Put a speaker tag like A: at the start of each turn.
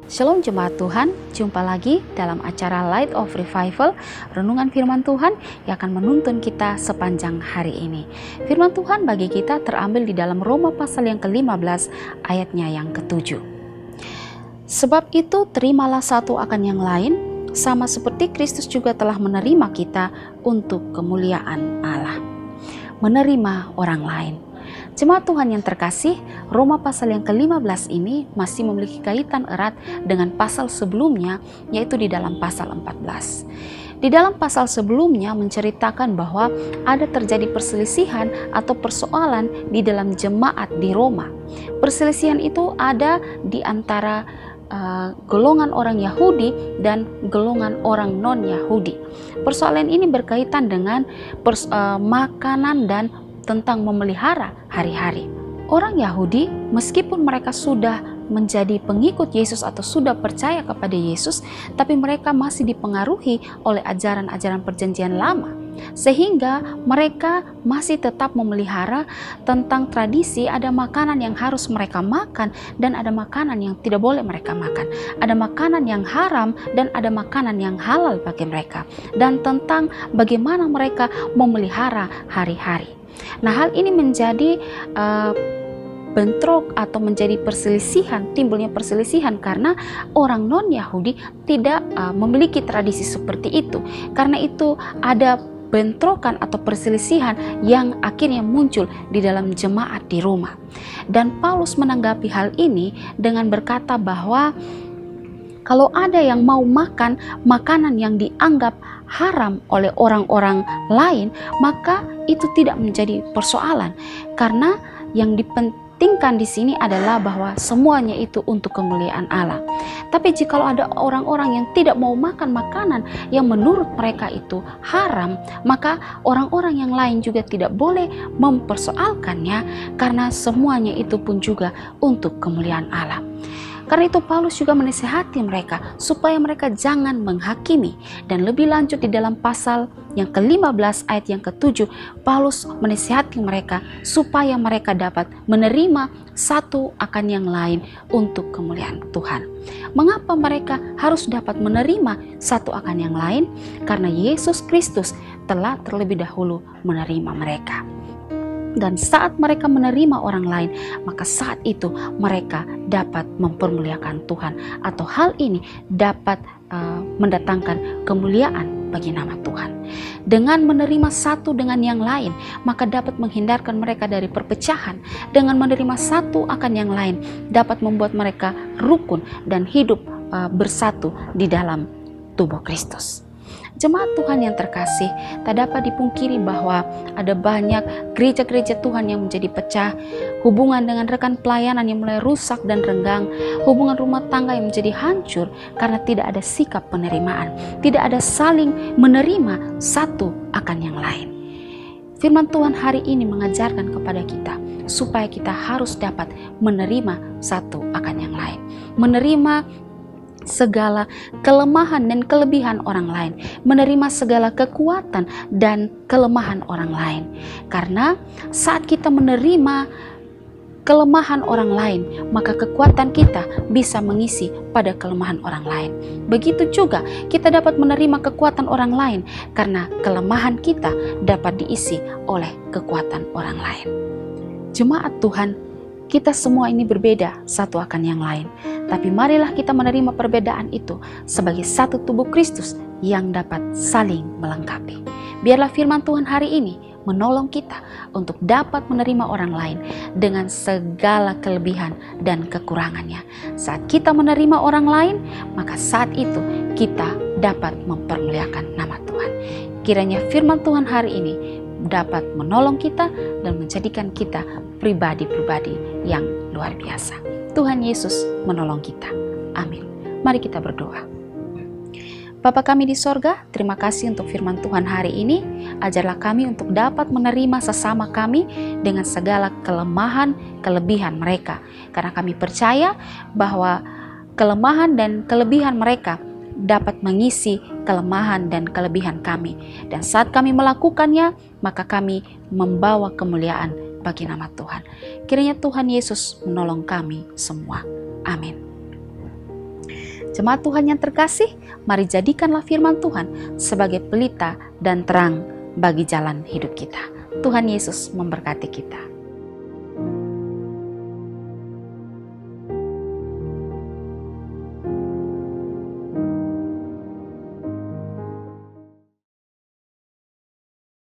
A: Shalom jemaat Tuhan, jumpa lagi dalam acara Light of Revival, renungan firman Tuhan yang akan menuntun kita sepanjang hari ini. Firman Tuhan bagi kita terambil di dalam Roma pasal yang ke-15 ayatnya yang ke-7. Sebab itu terimalah satu akan yang lain, sama seperti Kristus juga telah menerima kita untuk kemuliaan Allah. Menerima orang lain. Jemaat Tuhan yang terkasih, Roma pasal yang ke-15 ini masih memiliki kaitan erat dengan pasal sebelumnya, yaitu di dalam pasal 14. Di dalam pasal sebelumnya menceritakan bahwa ada terjadi perselisihan atau persoalan di dalam jemaat di Roma. Perselisihan itu ada di antara golongan orang Yahudi dan golongan orang non-Yahudi. Persoalan ini berkaitan dengan makanan dan tentang memelihara hari-hari. Orang Yahudi, meskipun mereka sudah menjadi pengikut Yesus atau sudah percaya kepada Yesus, tapi mereka masih dipengaruhi oleh ajaran-ajaran perjanjian lama. Sehingga mereka masih tetap memelihara tentang tradisi, ada makanan yang harus mereka makan dan ada makanan yang tidak boleh mereka makan. Ada makanan yang haram dan ada makanan yang halal bagi mereka. Dan tentang bagaimana mereka memelihara hari-hari. Nah, hal ini menjadi bentrok atau menjadi perselisihan, timbulnya perselisihan karena orang non-Yahudi tidak memiliki tradisi seperti itu. Karena itu ada bentrokan atau perselisihan yang akhirnya muncul di dalam jemaat di Roma. Dan Paulus menanggapi hal ini dengan berkata bahwa kalau ada yang mau makan makanan yang dianggap haram oleh orang-orang lain, maka itu tidak menjadi persoalan. Karena yang dipentingkan di sini adalah bahwa semuanya itu untuk kemuliaan Allah. Tapi jika ada orang-orang yang tidak mau makan makanan yang menurut mereka itu haram, maka orang-orang yang lain juga tidak boleh mempersoalkannya, karena semuanya itu pun juga untuk kemuliaan Allah. Karena itu Paulus juga menasihati mereka supaya mereka jangan menghakimi. Dan lebih lanjut di dalam pasal yang ke-15 ayat yang ke-7, Paulus menasihati mereka supaya mereka dapat menerima satu akan yang lain untuk kemuliaan Tuhan. Mengapa mereka harus dapat menerima satu akan yang lain? Karena Yesus Kristus telah terlebih dahulu menerima mereka. Dan saat mereka menerima orang lain, maka saat itu mereka dapat mempermuliakan Tuhan, atau hal ini dapat mendatangkan kemuliaan bagi nama Tuhan. Dengan menerima satu dengan yang lain, maka dapat menghindarkan mereka dari perpecahan. Dengan menerima satu akan yang lain, dapat membuat mereka rukun dan hidup bersatu di dalam tubuh Kristus. Jemaat Tuhan yang terkasih, tak dapat dipungkiri bahwa ada banyak gereja-gereja Tuhan yang menjadi pecah, hubungan dengan rekan pelayanan yang mulai rusak dan renggang, hubungan rumah tangga yang menjadi hancur karena tidak ada sikap penerimaan, tidak ada saling menerima satu akan yang lain. Firman Tuhan hari ini mengajarkan kepada kita supaya kita harus dapat menerima satu akan yang lain, menerima segala kelemahan dan kelebihan orang lain, menerima segala kekuatan dan kelemahan orang lain. Karena saat kita menerima kelemahan orang lain, maka kekuatan kita bisa mengisi pada kelemahan orang lain. Begitu juga kita dapat menerima kekuatan orang lain, karena kelemahan kita dapat diisi oleh kekuatan orang lain. Jemaat Tuhan, kita semua ini berbeda satu akan yang lain. Tapi marilah kita menerima perbedaan itu sebagai satu tubuh Kristus yang dapat saling melengkapi. Biarlah firman Tuhan hari ini menolong kita untuk dapat menerima orang lain dengan segala kelebihan dan kekurangannya. Saat kita menerima orang lain, maka saat itu kita dapat mempermuliakan nama Tuhan. Kiranya firman Tuhan hari ini dapat menolong kita dan menjadikan kita pribadi-pribadi yang luar biasa. Tuhan Yesus menolong kita. Amin. Mari kita berdoa. Bapa kami di sorga, terima kasih untuk firman Tuhan hari ini. Ajarlah kami untuk dapat menerima sesama kami dengan segala kelemahan, kelebihan mereka. Karena kami percaya bahwa kelemahan dan kelebihan mereka dapat mengisi kelemahan dan kelebihan kami. Dan saat kami melakukannya, maka kami membawa kemuliaan bagi nama Tuhan. Kiranya Tuhan Yesus menolong kami semua. Amin. Jemaat Tuhan yang terkasih, mari jadikanlah firman Tuhan sebagai pelita dan terang bagi jalan hidup kita. Tuhan Yesus memberkati kita.